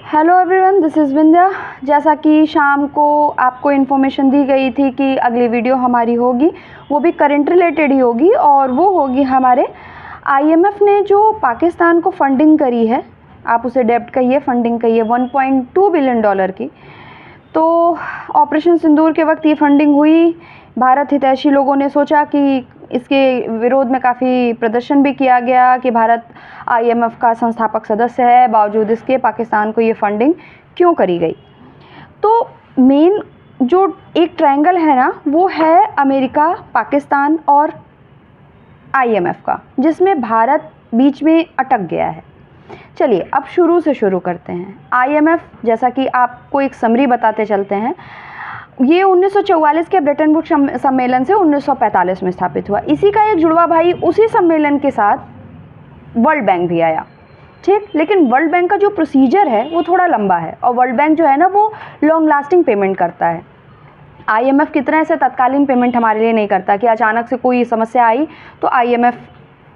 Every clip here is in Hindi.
Hello everyone, this is Vindhya. जैसा कि शाम को आपको इन्फॉर्मेशन दी गई थी कि अगली वीडियो हमारी होगी, वो भी करंट रिलेटेड ही होगी और वो होगी हमारे आईएमएफ ने जो पाकिस्तान को फंडिंग करी है, आप उसे डेब्ट कहिए, फंडिंग कहिए, $1.2 बिलियन की। तो ऑपरेशन सिंदूर के वक्त ये फंडिंग हुई। भारत हितैषी लोगों ने सोचा कि इसके विरोध में काफ़ी प्रदर्शन भी किया गया कि भारत आईएमएफ का संस्थापक सदस्य है, बावजूद इसके पाकिस्तान को ये फंडिंग क्यों करी गई। तो मेन जो एक ट्रायंगल है ना, वो है अमेरिका, पाकिस्तान और आईएमएफ का, जिसमें भारत बीच में अटक गया है। चलिए अब शुरू से शुरू करते हैं। आईएमएफ, जैसा कि आपको एक समरी बताते चलते हैं, ये 1944 के ब्रेटन वुड्स सम्मेलन से 1945 में स्थापित हुआ। इसी का एक जुड़वा भाई उसी सम्मेलन के साथ वर्ल्ड बैंक भी आया, ठीक। लेकिन वर्ल्ड बैंक का जो प्रोसीजर है वो थोड़ा लंबा है और वर्ल्ड बैंक जो है ना, वो लॉन्ग लास्टिंग पेमेंट करता है। आईएमएफ की तरह से तत्कालीन पेमेंट हमारे लिए नहीं करता कि अचानक से कोई समस्या आई तो आईएमएफ,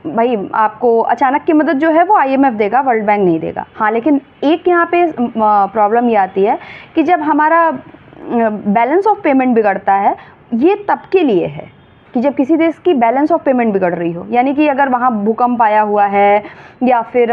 भाई आपको अचानक की मदद जो है वो आईएमएफ देगा, वर्ल्ड बैंक नहीं देगा। हाँ, लेकिन एक यहाँ पे प्रॉब्लम ये आती है कि जब हमारा बैलेंस ऑफ पेमेंट बिगड़ता है, ये तब के लिए है कि जब किसी देश की बैलेंस ऑफ पेमेंट बिगड़ रही हो, यानी कि अगर वहाँ भूकंप आया हुआ है या फिर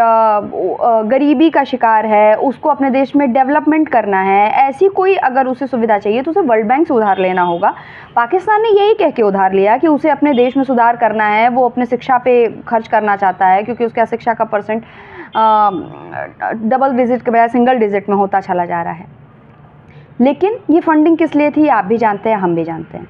गरीबी का शिकार है, उसको अपने देश में डेवलपमेंट करना है, ऐसी कोई अगर उसे सुविधा चाहिए तो उसे वर्ल्ड बैंक से उधार लेना होगा। पाकिस्तान ने यही कह के उधार लिया कि उसे अपने देश में सुधार करना है, वो अपने शिक्षा पे खर्च करना चाहता है, क्योंकि उसका शिक्षा का परसेंट डबल डिजिट के बजाय सिंगल डिजिट में होता चला जा रहा है। लेकिन ये फंडिंग किस लिए थी, आप भी जानते हैं, हम भी जानते हैं।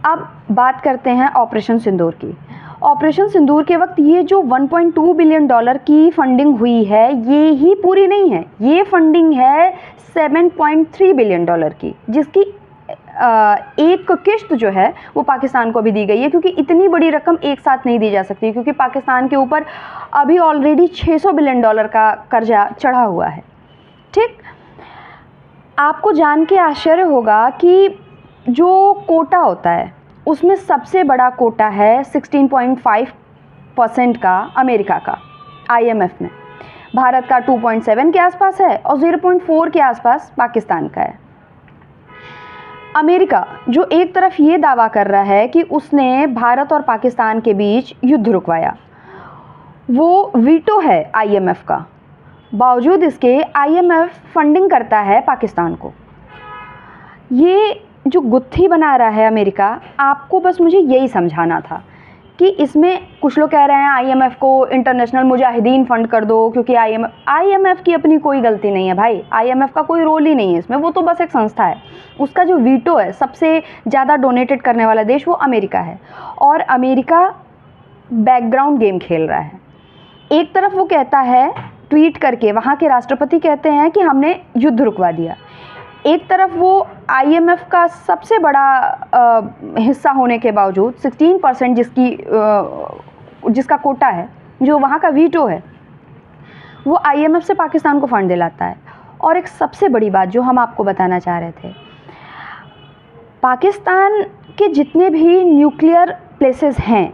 अब बात करते हैं ऑपरेशन सिंदूर की। ऑपरेशन सिंदूर के वक्त ये जो $1.2 बिलियन की फंडिंग हुई है, ये ही पूरी नहीं है, ये फंडिंग है $7.3 बिलियन की, जिसकी एक किश्त जो है वो पाकिस्तान को भी दी गई है, क्योंकि इतनी बड़ी रकम एक साथ नहीं दी जा सकती, क्योंकि पाकिस्तान के ऊपर अभी ऑलरेडी $600 बिलियन का कर्जा चढ़ा हुआ है, ठीक। आपको जान के आश्चर्य होगा कि जो कोटा होता है उसमें सबसे बड़ा कोटा है 16.5% का अमेरिका का आईएमएफ में, भारत का 2.7 के आसपास है और 0.4 के आसपास पाकिस्तान का है। अमेरिका जो एक तरफ ये दावा कर रहा है कि उसने भारत और पाकिस्तान के बीच युद्ध रुकवाया, वो वीटो है आईएमएफ का, बावजूद इसके आईएमएफ फंडिंग करता है पाकिस्तान को। ये जो गुत्थी बना रहा है अमेरिका, आपको बस मुझे यही समझाना था कि इसमें कुछ लोग कह रहे हैं आईएमएफ को इंटरनेशनल मुजाहिदीन फंड कर दो, क्योंकि आईएमएफ की अपनी कोई गलती नहीं है भाई, आईएमएफ का कोई रोल ही नहीं है इसमें, वो तो बस एक संस्था है। उसका जो वीटो है, सबसे ज़्यादा डोनेटेड करने वाला देश वो अमेरिका है, और अमेरिका बैकग्राउंड गेम खेल रहा है। एक तरफ वो कहता है, ट्वीट करके वहाँ के राष्ट्रपति कहते हैं कि हमने युद्ध रुकवा दिया, एक तरफ वो आईएमएफ का सबसे बड़ा हिस्सा होने के बावजूद 16% जिसका कोटा है, जो वहाँ का वीटो है, वो आईएमएफ से पाकिस्तान को फंड दिलाता है। और एक सबसे बड़ी बात जो हम आपको बताना चाह रहे थे, पाकिस्तान के जितने भी न्यूक्लियर प्लेसेस हैं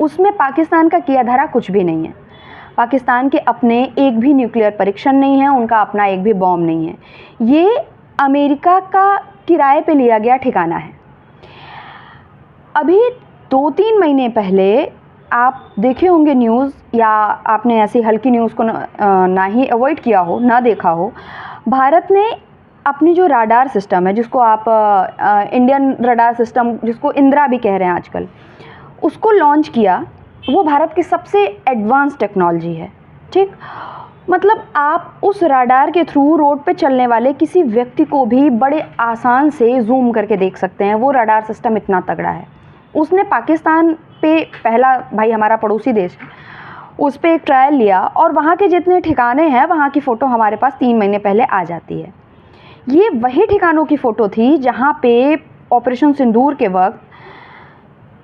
उसमें पाकिस्तान का किया धरा कुछ भी नहीं है। पाकिस्तान के अपने एक भी न्यूक्लियर परीक्षण नहीं है, उनका अपना एक भी बॉम्ब नहीं है। ये अमेरिका का किराए पे लिया गया ठिकाना है। अभी 2-3 महीने पहले आप देखे होंगे न्यूज़, या आपने ऐसी हल्की न्यूज़ को ना ही अवॉइड किया हो, ना देखा हो, भारत ने अपनी जो राडार सिस्टम है, जिसको आप इंडियन राडार सिस्टम, जिसको इंदिरा भी कह रहे हैं आजकल, उसको लॉन्च किया। वो भारत की सबसे एडवांस टेक्नोलॉजी है, ठीक। मतलब आप उस राडार के थ्रू रोड पे चलने वाले किसी व्यक्ति को भी बड़े आसान से जूम करके देख सकते हैं, वो राडार सिस्टम इतना तगड़ा है। उसने पाकिस्तान पे, पहला भाई हमारा पड़ोसी देश, उस पर एक ट्रायल लिया और वहाँ के जितने ठिकाने हैं वहाँ की फ़ोटो हमारे पास 3 महीने पहले आ जाती है। ये वही ठिकानों की फ़ोटो थी जहाँ पे ऑपरेशन सिंदूर के वक्त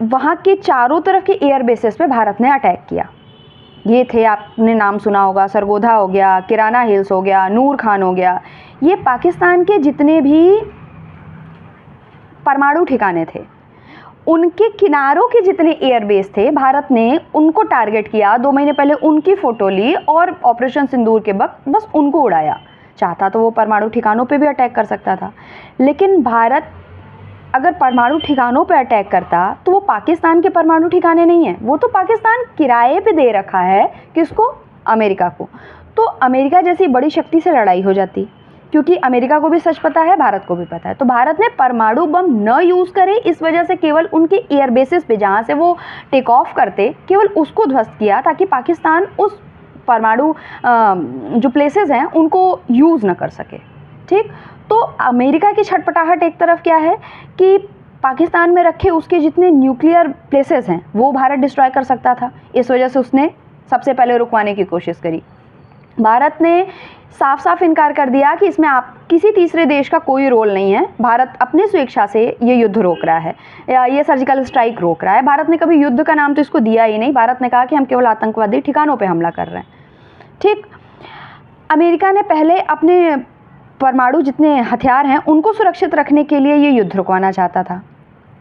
वहाँ के चारों तरफ के एयर बेसेस पे भारत ने अटैक किया। ये थे, आपने नाम सुना होगा, सरगोधा हो गया, किराना हिल्स हो गया, नूर खान हो गया, ये पाकिस्तान के जितने भी परमाणु ठिकाने थे उनके किनारों के जितने एयरबेस थे भारत ने उनको टारगेट किया, 2 महीने पहले उनकी फ़ोटो ली और ऑपरेशन सिंदूर के वक्त बस उनको उड़ाया। चाहता तो वो परमाणु ठिकानों पे भी अटैक कर सकता था, लेकिन भारत अगर परमाणु ठिकानों पे अटैक करता तो वो पाकिस्तान के परमाणु ठिकाने नहीं हैं, वो तो पाकिस्तान किराए पे दे रखा है किसको, अमेरिका को। तो अमेरिका जैसी बड़ी शक्ति से लड़ाई हो जाती, क्योंकि अमेरिका को भी सच पता है, भारत को भी पता है। तो भारत ने परमाणु बम न यूज़ करे, इस वजह से केवल उनके एयरबेसिस पे जहाँ से वो टेक ऑफ करते केवल उसको ध्वस्त किया, ताकि पाकिस्तान उस परमाणु जो प्लेसेस हैं उनको यूज़ न कर सके। ठीक, तो अमेरिका की छटपटाहट एक तरफ क्या है कि पाकिस्तान में रखे उसके जितने न्यूक्लियर प्लेसेस हैं वो भारत डिस्ट्रॉय कर सकता था, इस वजह से उसने सबसे पहले रुकवाने की कोशिश करी। भारत ने साफ साफ इनकार कर दिया कि इसमें आप किसी तीसरे देश का कोई रोल नहीं है, भारत अपनी स्वेच्छा से ये युद्ध रोक रहा है या ये सर्जिकल स्ट्राइक रोक रहा है। भारत ने कभी युद्ध का नाम तो इसको दिया ही नहीं, भारत ने कहा कि हम केवल आतंकवादी ठिकानों पे हमला कर रहे हैं। ठीक, अमेरिका ने पहले अपने परमाणु जितने हथियार हैं उनको सुरक्षित रखने के लिए ये युद्ध रुकवाना चाहता था।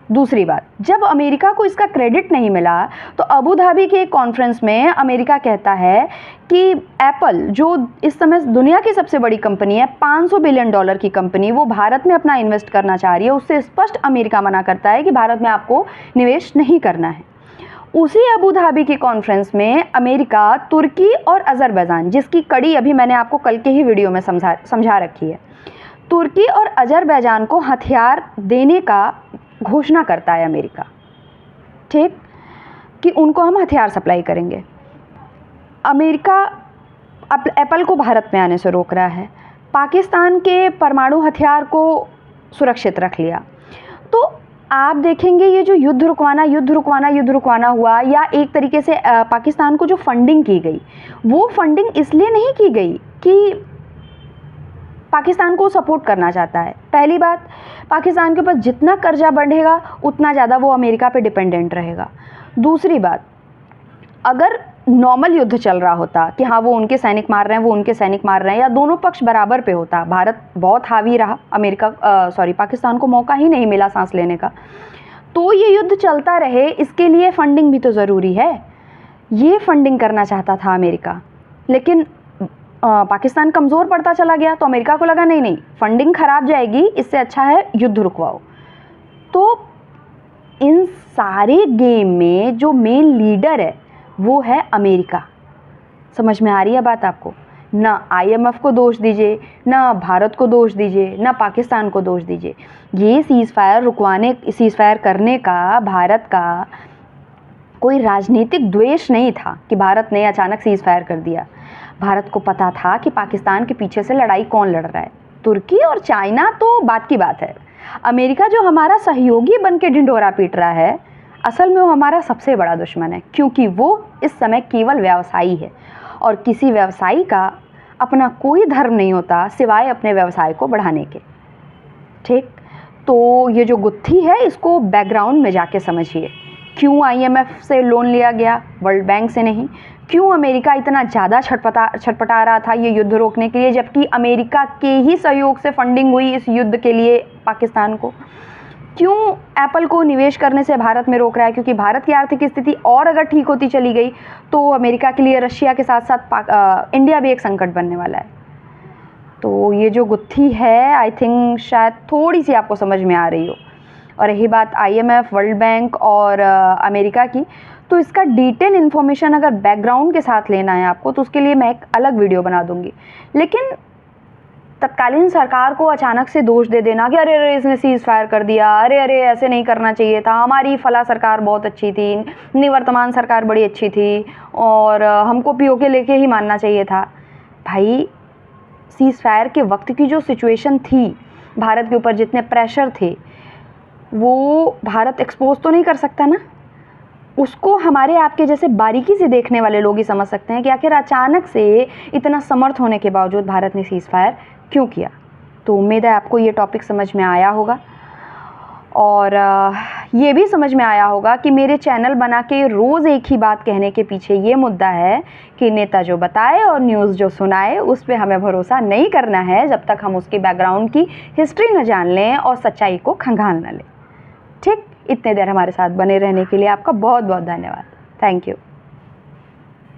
दूसरी बात, जब अमेरिका को इसका क्रेडिट नहीं मिला तो अबू धाबी के एक कॉन्फ्रेंस में अमेरिका कहता है कि एप्पल, जो इस समय दुनिया की सबसे बड़ी कंपनी है, $500 बिलियन की कंपनी, वो भारत में अपना इन्वेस्ट करना चाह रही है। उससे स्पष्ट अमेरिका मना करता है कि भारत में आपको निवेश नहीं करना है। उसी अबू धाबी की कॉन्फ्रेंस में अमेरिका, तुर्की और अज़रबैजान, जिसकी कड़ी अभी मैंने आपको कल के ही वीडियो में समझा रखी है, तुर्की और अज़रबैजान को हथियार देने का घोषणा करता है अमेरिका। ठीक, कि उनको हम हथियार सप्लाई करेंगे। अमेरिका एप्पल को भारत में आने से रोक रहा है, पाकिस्तान के परमाणु हथियार को सुरक्षित रख लिया। तो आप देखेंगे ये जो युद्ध रुकवाना हुआ, या एक तरीके से पाकिस्तान को जो फंडिंग की गई, वो फंडिंग इसलिए नहीं की गई कि पाकिस्तान को सपोर्ट करना चाहता है। पहली बात, पाकिस्तान के पास जितना कर्जा बढ़ेगा उतना ज़्यादा वो अमेरिका पे डिपेंडेंट रहेगा। दूसरी बात, अगर नॉर्मल युद्ध चल रहा होता कि हाँ वो उनके सैनिक मार रहे हैं, वो उनके सैनिक मार रहे हैं, या दोनों पक्ष बराबर पे होता, भारत बहुत हावी रहा, पाकिस्तान को मौका ही नहीं मिला सांस लेने का, तो ये युद्ध चलता रहे। इसके लिए फंडिंग भी तो ज़रूरी है, ये फंडिंग करना चाहता था अमेरिका, लेकिन पाकिस्तान कमज़ोर पड़ता चला गया तो अमेरिका को लगा नहीं फंडिंग ख़राब जाएगी, इससे अच्छा है युद्ध रुकवाओ। तो इन सारे गेम में जो मेन लीडर है वो है अमेरिका। समझ में आ रही है बात आपको? ना IMF को दोष दीजिए, ना भारत को दोष दीजिए, ना पाकिस्तान को दोष दीजिए। ये सीज़ फायर करने का भारत का कोई राजनीतिक द्वेष नहीं था कि भारत ने अचानक सीज़ फायर कर दिया। भारत को पता था कि पाकिस्तान के पीछे से लड़ाई कौन लड़ रहा है, तुर्की और चाइना तो बात की बात है। अमेरिका जो हमारा सहयोगी बन के ढिंढोरा पीट रहा है, असल में वो हमारा सबसे बड़ा दुश्मन है, क्योंकि वो इस समय केवल व्यवसायी है और किसी व्यवसायी का अपना कोई धर्म नहीं होता सिवाय अपने व्यवसाय को बढ़ाने के। ठीक, तो ये जो गुत्थी है इसको बैकग्राउंड में जाके समझिए। क्यों IMF से लोन लिया गया, वर्ल्ड बैंक से नहीं? क्यों अमेरिका इतना ज़्यादा छटपटा रहा था ये युद्ध रोकने के लिए, जबकि अमेरिका के ही सहयोग से फंडिंग हुई इस युद्ध के लिए पाकिस्तान को? क्यों एप्पल को निवेश करने से भारत में रोक रहा है? क्योंकि भारत की आर्थिक स्थिति और अगर ठीक होती चली गई तो अमेरिका के लिए रशिया के साथ साथ इंडिया भी एक संकट बनने वाला है। तो ये जो गुत्थी है, आई थिंक शायद थोड़ी सी आपको समझ में आ रही हो। और यही बात IMF, वर्ल्ड बैंक और अमेरिका की, तो इसका डिटेल इन्फॉर्मेशन अगर बैकग्राउंड के साथ लेना है आपको तो उसके लिए मैं एक अलग वीडियो बना दूंगी। लेकिन तत्कालीन सरकार को अचानक से दोष दे देना कि अरे अरे इसने सीज़ फायर कर दिया, अरे अरे ऐसे नहीं करना चाहिए था, हमारी फला सरकार बहुत अच्छी थी, निवर्तमान सरकार बड़ी अच्छी थी और हमको POK लेके ही मानना चाहिए था। भाई, सीज़ फायर के वक्त की जो सिचुएशन थी, भारत के ऊपर जितने प्रेशर थे, वो भारत एक्सपोज तो नहीं कर सकता ना। उसको हमारे आपके जैसे बारीकी से देखने वाले लोग ही समझ सकते हैं कि आखिर अचानक से इतना समर्थ होने के बावजूद भारत ने सीज़ फायर क्यों किया। तो उम्मीद है आपको ये टॉपिक समझ में आया होगा और ये भी समझ में आया होगा कि मेरे चैनल बना के रोज़ एक ही बात कहने के पीछे ये मुद्दा है कि नेता जो बताए और न्यूज़ जो सुनाए उस पर हमें भरोसा नहीं करना है जब तक हम उसकी बैकग्राउंड की हिस्ट्री न जान लें और सच्चाई को खंगाल न लें। ठीक। इतने देर हमारे साथ बने रहने के लिए आपका बहुत बहुत धन्यवाद। Thank you.